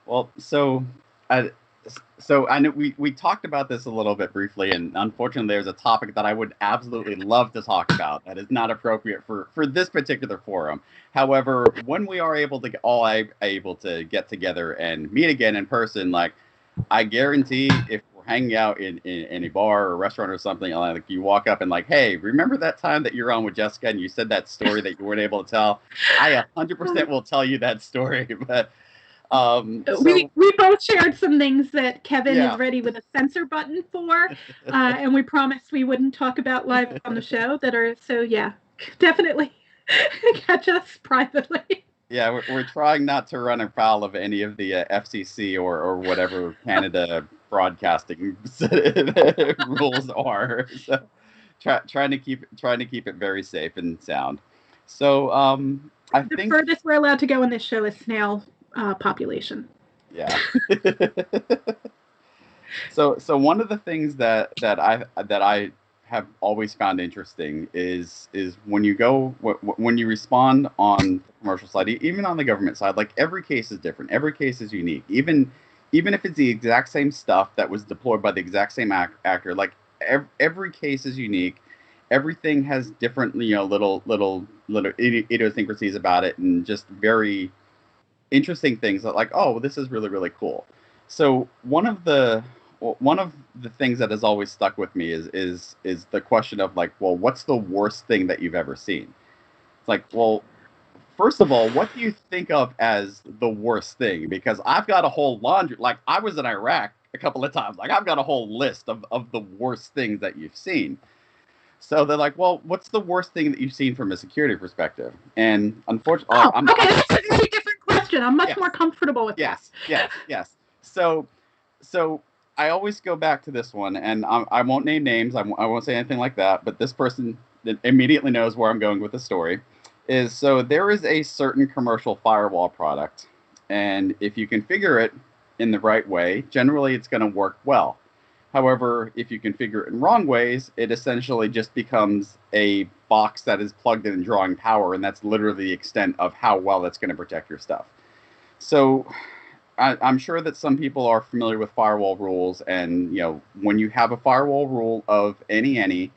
Well, so I know we talked about this a little bit briefly, and unfortunately, there's a topic that I would absolutely love to talk about that is not appropriate for this particular forum. However, when we are able to able to get together and meet again in person, like I guarantee, if we're hanging out in a bar or a restaurant or something, like you walk up and like, hey, remember that time that you're on with Jessica and you said that story that you weren't able to tell? I 100% will tell you that story, but. We both shared some things that Kevin Yeah. is ready with a censor button for, and we promised we wouldn't talk about live on the show that are, so yeah, definitely catch us privately. Yeah, we're trying not to run afoul of any of the FCC or whatever Canada broadcasting rules are. So trying to keep it very safe and sound. So I The think furthest we're allowed to go in this show is snail population. yeah. So one of the things that I have always found interesting is when you respond on the commercial side, even on the government side, like every case is different, every case is unique. Even if it's the exact same stuff that was deployed by the exact same actor, like every case is unique. Everything has different, little idiosyncrasies about it, and just very interesting things that, like, oh, this is really, really cool. So one of the things that has always stuck with me is the question of, like, well, what's the worst thing that you've ever seen? It's like, well, first of all, what do you think of as the worst thing? Because I've got a whole laundry. Like, I was in Iraq a couple of times. Like, I've got a whole list of the worst things that you've seen. So they're like, well, what's the worst thing that you've seen from a security perspective? And unfortunately, Okay, that's a very different question. I'm much more comfortable with that. Yes. So I always go back to this one, and I won't name names. I won't say anything like that. But this person immediately knows where I'm going with the story. So there is a certain commercial firewall product, and if you configure it in the right way, generally it's going to work well. However, if you configure it in wrong ways, it essentially just becomes a box that is plugged in and drawing power, and that's literally the extent of how well it's going to protect your stuff. So I'm sure that some people are familiar with firewall rules, and when you have a firewall rule of any,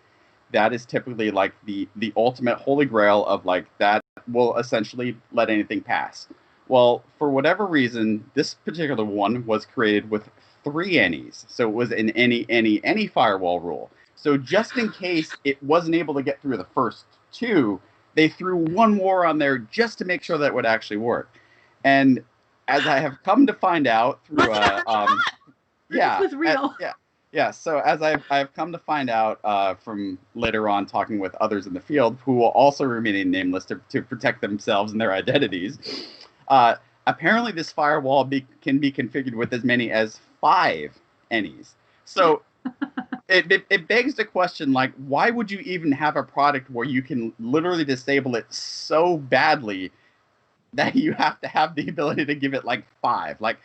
that is typically like the ultimate holy grail of, like, that will essentially let anything pass. Well, for whatever reason, this particular one was created with 3 any's. So it was an any firewall rule. So just in case it wasn't able to get through the first 2, they threw one more on there just to make sure that it would actually work. And as I have come to find out through this was real. So as I've come to find out from later on talking with others in the field who will also remain nameless to protect themselves and their identities, apparently this firewall can be configured with as many as 5 any's. So it begs the question, like, why would you even have a product where you can literally disable it so badly that you have to have the ability to give it like 5? Like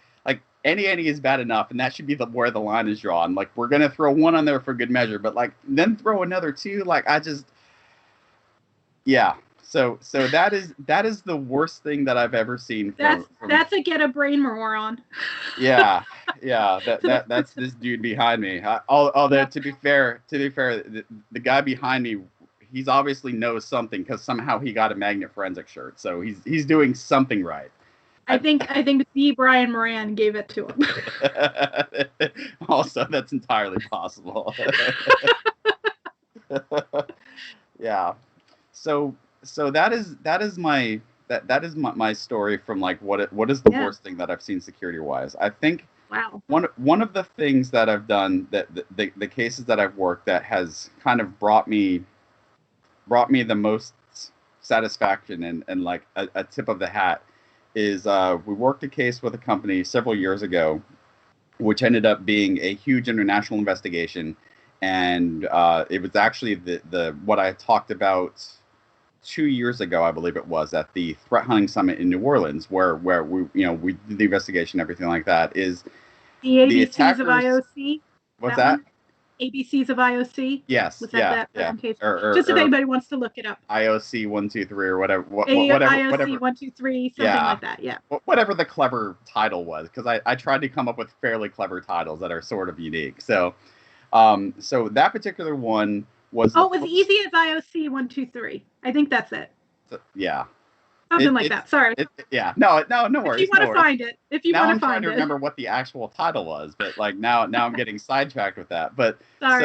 any is bad enough, and that should be where the line is drawn. Like, we're gonna throw 1 on there for good measure, but like then throw another 2. Like, So that is the worst thing that I've ever seen. That's a get a brain moron. Yeah. That's this dude behind me. Although to be fair, the guy behind me, he's obviously knows something, because somehow he got a magnet forensic shirt, so he's doing something right. I think the Brian Moran gave it to him. Also, that's entirely possible. Yeah. So that is my story from, like, what is the worst thing that I've seen security wise. I think Wow. One of the things that I've done, that the cases that I've worked, that has kind of brought me the most satisfaction and like a tip of the hat is we worked a case with a company several years ago, which ended up being a huge international investigation. And it was actually the what I talked about 2 years ago, I believe it was, at the threat hunting summit in New Orleans, where we did the investigation, everything like that. Is The the ABCs of attackers? IOC, What's that that? one? ABCs of IOC? Yes, Was that yeah, that yeah. presentation? Or, Just if or anybody wants to look it up. IOC 123 or whatever, IOC whatever. 123, something Yeah, like that. Yeah. whatever the clever title was, because I tried to come up with fairly clever titles that are sort of unique. So that particular one was the Oh, it was first. easy as IOC 123. I think that's it. Yeah, Something like that. Sorry. yeah. No If you worries, want no to worries. find it. If you Now want to I'm trying find to it. remember what the actual title was, but like now I'm getting sidetracked with that. But Sorry.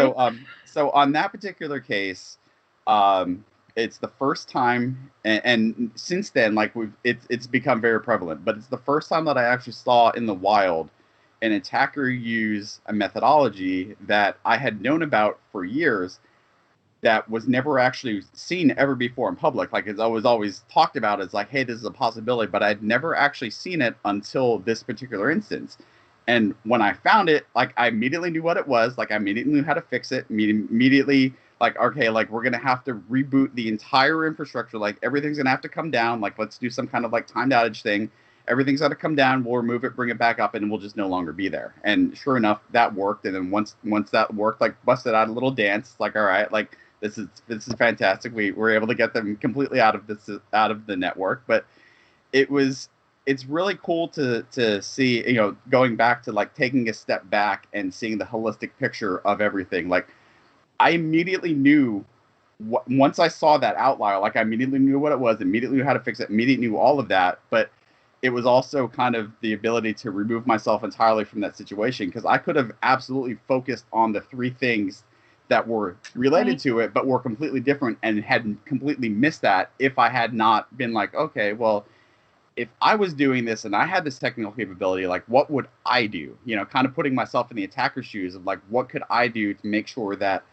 so on that particular case, um, it's the first time, and since then, like it's become very prevalent. But it's the first time that I actually saw in the wild an attacker use a methodology that I had known about for years, that was never actually seen ever before in public. Like, it's always talked about as like, hey, this is a possibility, but I'd never actually seen it until this particular instance. And when I found it, like, I immediately knew what it was. Like, I immediately knew how to fix it. Immediately, like, okay, like, we're gonna have to reboot the entire infrastructure. Like, everything's gonna have to come down. Like, let's do some kind of like timed outage thing. Everything's got to come down. We'll remove it, bring it back up, and we'll just no longer be there. And sure enough, that worked. And then once that worked, like, busted out a little dance. Like, all right, like, this is fantastic. We were able to get them completely out of the network. But it's really cool to see, going back to like taking a step back and seeing the holistic picture of everything. Like, I immediately knew once I saw that outlier, like, I immediately knew what it was, immediately knew how to fix it, immediately knew all of that. But it was also kind of the ability to remove myself entirely from that situation, because I could have absolutely focused on the three things that were related Right. to it, but were completely different, and had completely missed that if I had not been like, okay, well, if I was doing this and I had this technical capability, like, what would I do? Kind of putting myself in the attacker's shoes of like, what could I do to make sure that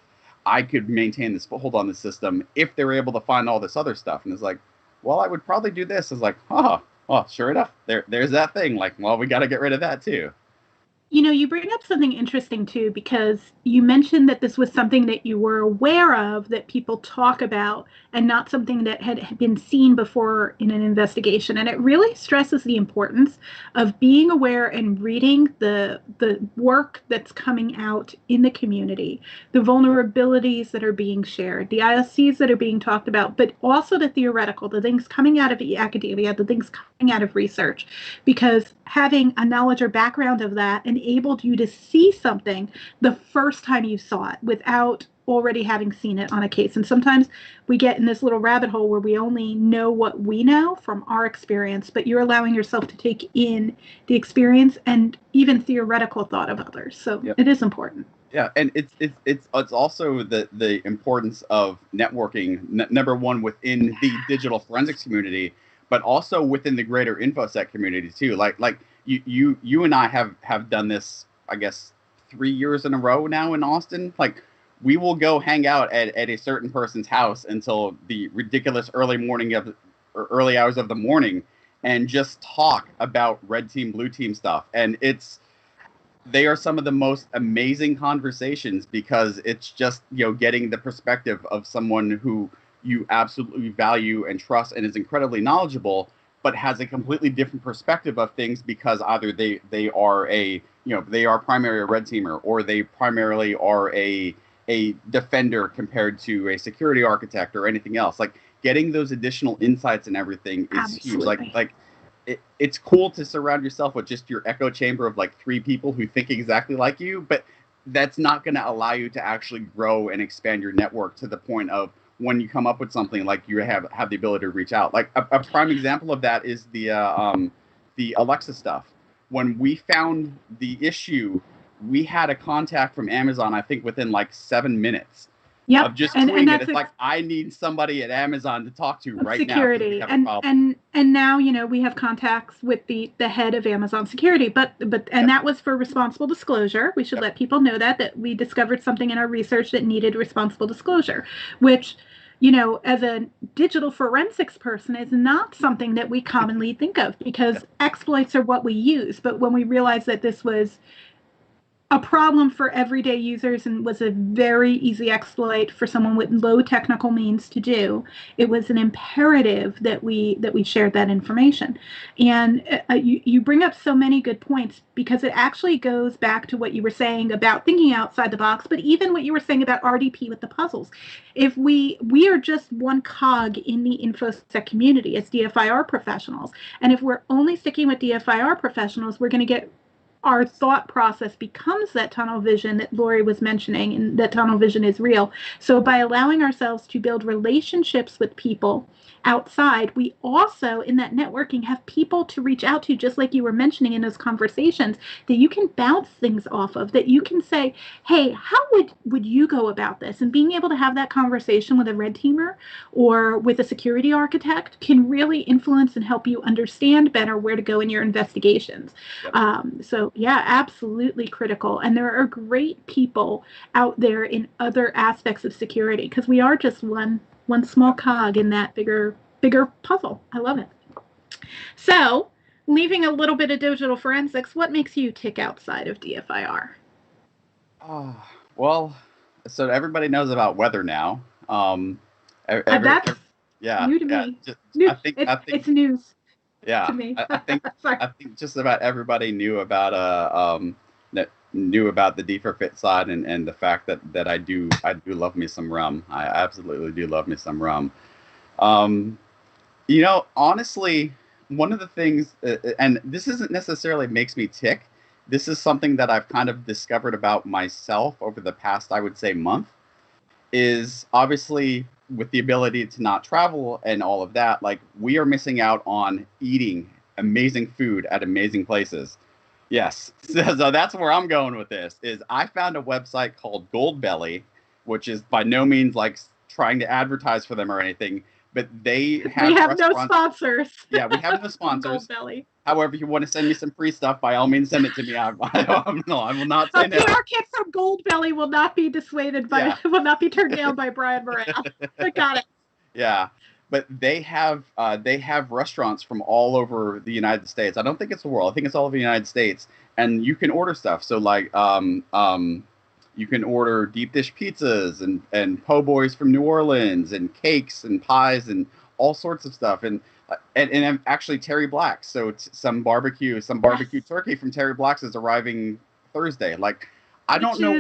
I could maintain this foothold on the system if they were able to find all this other stuff? And it's like, well, I would probably do this. It's like, well, sure enough, there's that thing. Like, well, we got to get rid of that too. You bring up something interesting too, because you mentioned that this was something that you were aware of, that people talk about, and not something that had been seen before in an investigation. And it really stresses the importance of being aware and reading the work that's coming out in the community, the vulnerabilities that are being shared, the IOCs that are being talked about, but also the theoretical, the things coming out of academia, the things coming out of research, because having a knowledge or background of that enabled you to see something the first time you saw it without already having seen it on a case. And sometimes we get in this little rabbit hole where we only know what we know from our experience, but you're allowing yourself to take in the experience and even theoretical thought of others. So Yep. it is important. Yeah, and it's also the importance of networking. Number one, within the digital forensics community, but also within the greater infosec community too. Like you and I have done this, I guess, 3 years in a row now in Austin. Like, we will go hang out at a certain person's house until the ridiculous early hours of the morning, and just talk about red team, blue team stuff. And they are some of the most amazing conversations, because it's just, getting the perspective of someone who you absolutely value and trust and is incredibly knowledgeable, but has a completely different perspective of things, because either they are they are primarily a red teamer, or they primarily are a defender compared to a security architect or anything else. Like, getting those additional insights and everything is huge. Absolutely. It's cool to surround yourself with just your echo chamber of like three people who think exactly like you, but that's not going to allow you to actually grow and expand your network to the point of, when you come up with something, like, you have the ability to reach out. Like, a prime example of that is the Alexa stuff. When we found the issue, we had a contact from Amazon, I think, within like 7 minutes. Yep. of just And tweeting it. that's It's like, I need somebody at Amazon to talk to right now. security. And now, you know, we have contacts with the head of Amazon security, but that was for responsible disclosure. We should let people know that we discovered something in our research that needed responsible disclosure, which, you know, as a digital forensics person, is not something that we commonly think of, because exploits are what we use. But when we realized that this was a problem for everyday users and was a very easy exploit for someone with low technical means to do, it was an imperative that we shared that information. And you bring up so many good points, because it actually goes back to what you were saying about thinking outside the box, but even what you were saying about RDP with the puzzles. If we are just one cog in the InfoSec community as DFIR professionals, and if we're only sticking with DFIR professionals, we're going to get, our thought process becomes that tunnel vision that Lori was mentioning, and that tunnel vision is real. So by allowing ourselves to build relationships with people outside, we also, in that networking, have people to reach out to, just like you were mentioning in those conversations, that you can bounce things off of, that you can say, hey, how would you go about this? And being able to have that conversation with a red teamer or with a security architect can really influence and help you understand better where to go in your investigations. So yeah, absolutely critical. And there are great people out there in other aspects of security, because we are just one small cog in that bigger puzzle. I love it. So, leaving a little bit of digital forensics, what makes you tick outside of DFIR? Well, so everybody knows about weather now. That's new to me. I think it's news yeah, to me. I think just about everybody knew about knew about the Dfir side, and the fact that I do love me some rum. I absolutely do love me some rum. You know, honestly, one of the things, and this isn't necessarily makes me tick. This is something that I've kind of discovered about myself over the past, I would say, month, is obviously with the ability to not travel and all of that, like, we are missing out on eating amazing food at amazing places. Yes. So that's where I'm going with this, is I found a website called Goldbelly, which is by no means like trying to advertise for them or anything, but we have no sponsors. Yeah, we have no sponsors. Goldbelly. However, if you want to send me some free stuff, by all means, send it to me. I will not say no. A PR kit from Goldbelly will not be dissuaded by, will not be turned down by Brian Moran. I got it. Yeah, but they have restaurants from all over the United States. I don't think it's the world. I think it's all over the United States, and you can order stuff. So like you can order deep dish pizzas and po' boys from New Orleans, and cakes and pies and all sorts of stuff, and actually Terry Black's. So some barbecue turkey from Terry Black's is arriving Thursday. Like, I don't know,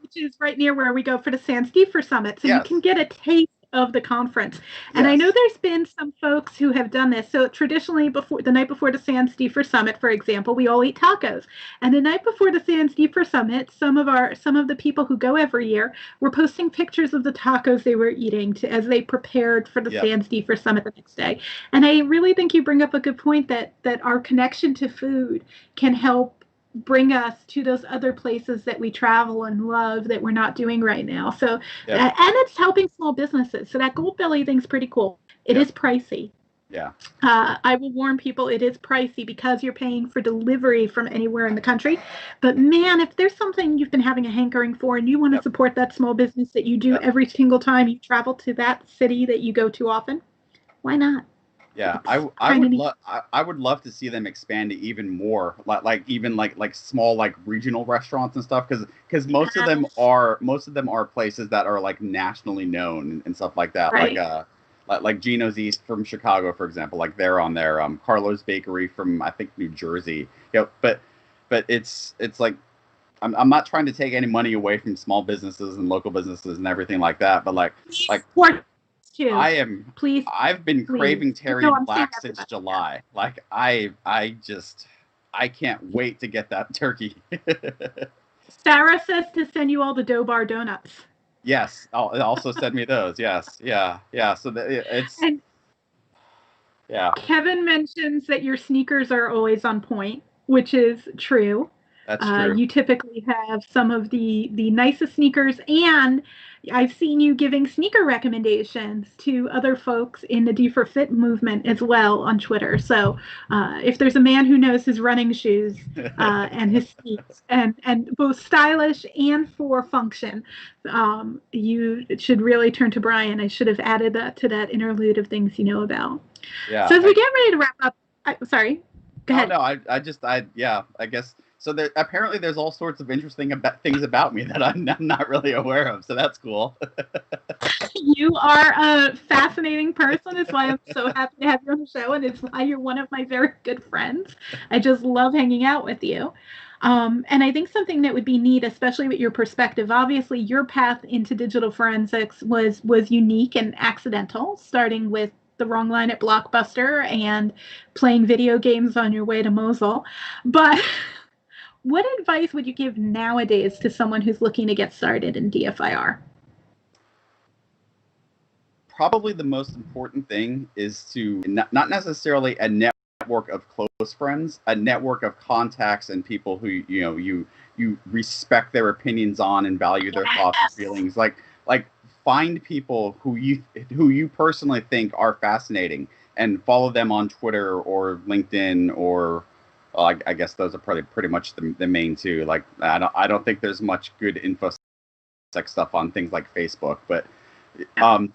which is right near where we go for the Dfir Summit. So you can get a taste of the conference. And I know there's been some folks who have done this. So traditionally, the night before the Dfir Summit, for example, we all eat tacos. And the night before the Dfir Summit, some of the people who go every year were posting pictures of the tacos they were eating as they prepared for the Dfir Summit the next day. And I really think you bring up a good point that our connection to food can help bring us to those other places that we travel and love that we're not doing right now. So, and it's helping small businesses. So that Goldbelly thing's pretty cool. It is pricey. Yeah. I will warn people, it is pricey because you're paying for delivery from anywhere in the country. But man, if there's something you've been having a hankering for and you want to support that small business that you do every single time you travel to that city that you go to often, why not? Yeah, I would love to see them expand to even more, like small, like, regional restaurants and stuff, because most of them are places that are like nationally known and stuff like that, like Gino's East from Chicago, for example, like they're on there, Carlo's Bakery from, I think, New Jersey, but it's like, I'm not trying to take any money away from small businesses and local businesses and everything like that, but like. I've been craving Terry Black since July. Like, I can't wait to get that turkey. Sarah says to send you all the dough bar donuts. Yes, also send me those. Yes, yeah. So it's. And Kevin mentions that your sneakers are always on point, which is true. That's true. You typically have some of the nicest sneakers, and I've seen you giving sneaker recommendations to other folks in the Dfir Fit movement as well on Twitter. So if there's a man who knows his running shoes and his sneaks, and both stylish and for function, you should really turn to Brian. I should have added that to that interlude of things you know about. Yeah. So as we get ready to wrap up, sorry, go ahead. Oh no, I guess so. There apparently there's all sorts of interesting things about me that I'm not really aware of. So that's cool. You are a fascinating person. It's why I'm so happy to have you on the show, and it's why you're one of my very good friends. I just love hanging out with you. And I think something that would be neat, especially with your perspective, obviously your path into digital forensics was unique and accidental, starting with the wrong line at Blockbuster and playing video games on your way to Mosul. But what advice would you give nowadays to someone who's looking to get started in DFIR? Probably the most important thing is to not necessarily a network of close friends, a network of contacts and people who you respect their opinions on and value their thoughts and feelings. Like find people who you personally think are fascinating and follow them on Twitter or LinkedIn or I guess those are probably pretty much the main two. Like I don't think there's much good info stuff on things like Facebook, but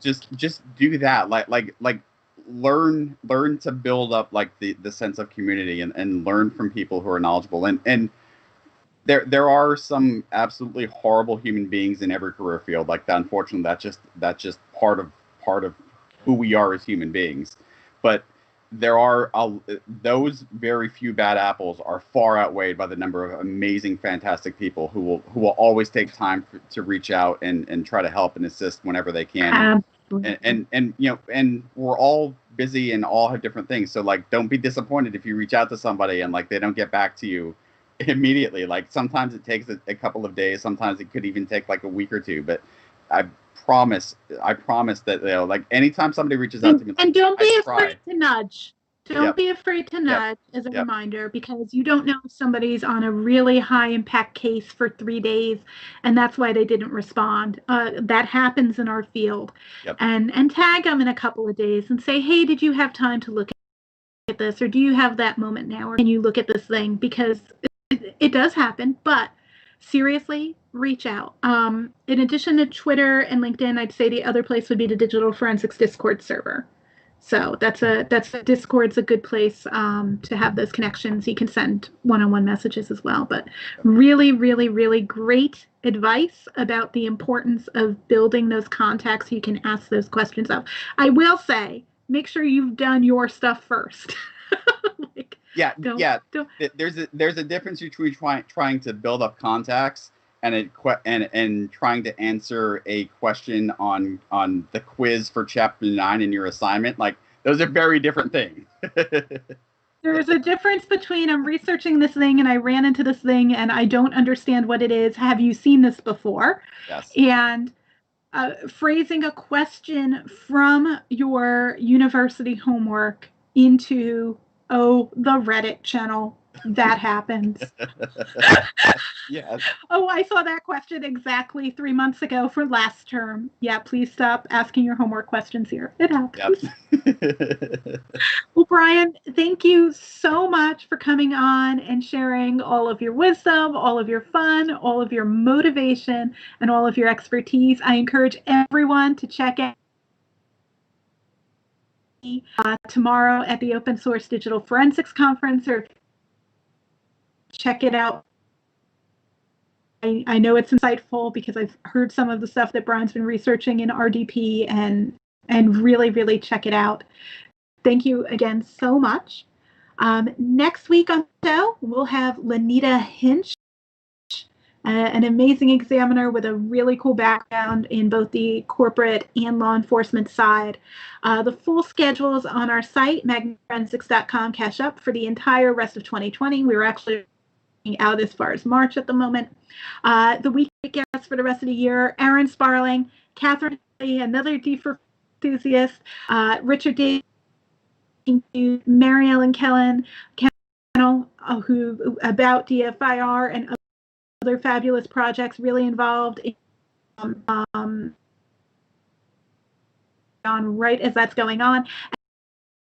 just do that. Like learn to build up like the sense of community and learn from people who are knowledgeable. And there are some absolutely horrible human beings in every career field. Like that, unfortunately, that's just part of who we are as human beings. But there are those very few bad apples are far outweighed by the number of amazing, fantastic people who will always take time to reach out and try to help and assist whenever they can. And we're all busy and all have different things. So like, don't be disappointed if you reach out to somebody and like they don't get back to you immediately. Like sometimes it takes a couple of days. Sometimes it could even take like a week or two. But I promise that like anytime somebody reaches out to me, and don't be afraid to nudge. Don't be afraid to nudge as a Yep. reminder, because you don't know if somebody's on a really high impact case for 3 days and that's why they didn't respond. That happens in our field. Yep. And tag them in a couple of days and say, hey, did you have time to look at this, or do you have that moment now, or can you look at this thing? Because it does happen, but seriously, reach out. In addition to Twitter and LinkedIn, I'd say the other place would be the Digital Forensics Discord server. So that's a Discord's a good place to have those connections. You can send one-on-one messages as well. But really, really, really great advice about the importance of building those contacts so you can ask those questions of. I will say, make sure you've done your stuff first. There's a difference between trying to build up contacts and trying to answer a question on the quiz for chapter 9 in your assignment. Like those are very different things. There's a difference between I'm researching this thing and I ran into this thing and I don't understand what it is. Have you seen this before? Yes. And phrasing a question from your university homework into the Reddit channel. That happens. Yes. Oh, I saw that question exactly 3 months ago for last term. Yeah, please stop asking your homework questions here. It happens. Yep. Well, Brian, thank you so much for coming on and sharing all of your wisdom, all of your fun, all of your motivation, and all of your expertise. I encourage everyone to check out tomorrow at the Open Source Digital Forensics Conference, or check it out. I know it's insightful because I've heard some of the stuff that Brian's been researching in RDP, and really, really check it out. Thank you again so much. Next week on the show, we'll have Lanita Hinch, an amazing examiner with a really cool background in both the corporate and law enforcement side. The full schedule is on our site, magnetforensics.com. Cache up for the entire rest of 2020. We were actually out as far as March at the moment. The weekly guests for the rest of the year: Aaron Sparling, Catherine, another Dfir enthusiast, Richard Day, Mary Ellen Kellen, now who about DFIR and other fabulous projects really involved on right as that's going on.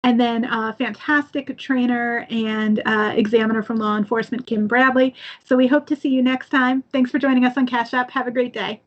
And then a fantastic trainer and examiner from law enforcement, Kim Bradley. So we hope to see you next time. Thanks for joining us on Cache App. Have a great day.